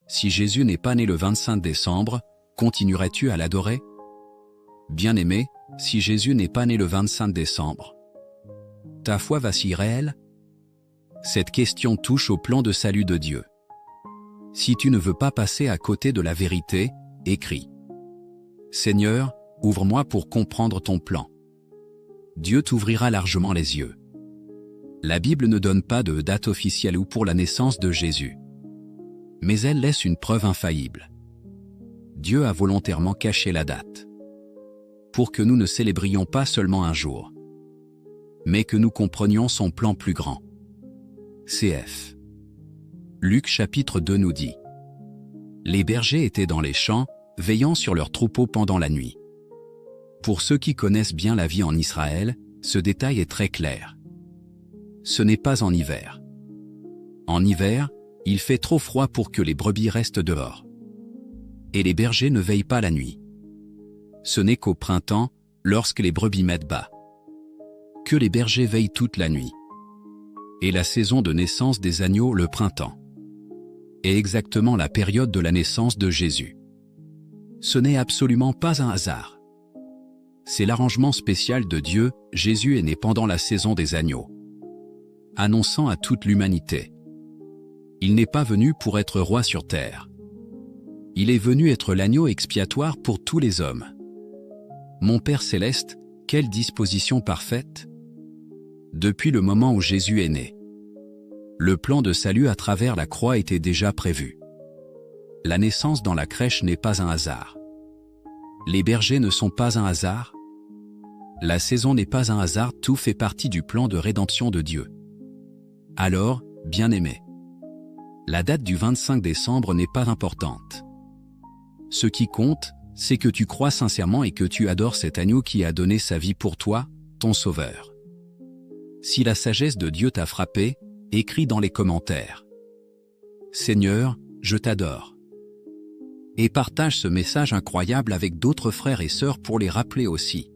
Si Jésus n'est pas né le 25 décembre, continuerais-tu à l'adorer? Bien-aimé, si Jésus n'est pas né le 25 décembre, ta foi vacille-t-elle? Cette question touche au plan de salut de Dieu. Si tu ne veux pas passer à côté de la vérité, écris. Seigneur, ouvre-moi pour comprendre ton plan. Dieu t'ouvrira largement les yeux. La Bible ne donne pas de date officielle ou pour la naissance de Jésus. Mais elle laisse une preuve infaillible. Dieu a volontairement caché la date. Pour que nous ne célébrions pas seulement un jour, mais que nous comprenions son plan plus grand. Cf. Luc chapitre 2 nous dit: Les bergers étaient dans les champs, veillant sur leurs troupeaux pendant la nuit. Pour ceux qui connaissent bien la vie en Israël, ce détail est très clair. Ce n'est pas en hiver. En hiver, il fait trop froid pour que les brebis restent dehors. Et les bergers ne veillent pas la nuit. Ce n'est qu'au printemps, lorsque les brebis mettent bas, que les bergers veillent toute la nuit. Et la saison de naissance des agneaux, le printemps, est exactement la période de la naissance de Jésus. Ce n'est absolument pas un hasard. C'est l'arrangement spécial de Dieu. Jésus est né pendant la saison des agneaux, annonçant à toute l'humanité: il n'est pas venu pour être roi sur terre. Il est venu être l'agneau expiatoire pour tous les hommes. Mon Père céleste, quelle disposition parfaite! Depuis le moment où Jésus est né, le plan de salut à travers la croix était déjà prévu. La naissance dans la crèche n'est pas un hasard. Les bergers ne sont pas un hasard. La saison n'est pas un hasard, tout fait partie du plan de rédemption de Dieu. Alors, bien-aimé, la date du 25 décembre n'est pas importante. Ce qui compte, c'est que tu crois sincèrement et que tu adores cet agneau qui a donné sa vie pour toi, ton sauveur. Si la sagesse de Dieu t'a frappé, écris dans les commentaires: Seigneur, je t'adore. Et partage ce message incroyable avec d'autres frères et sœurs pour les rappeler aussi.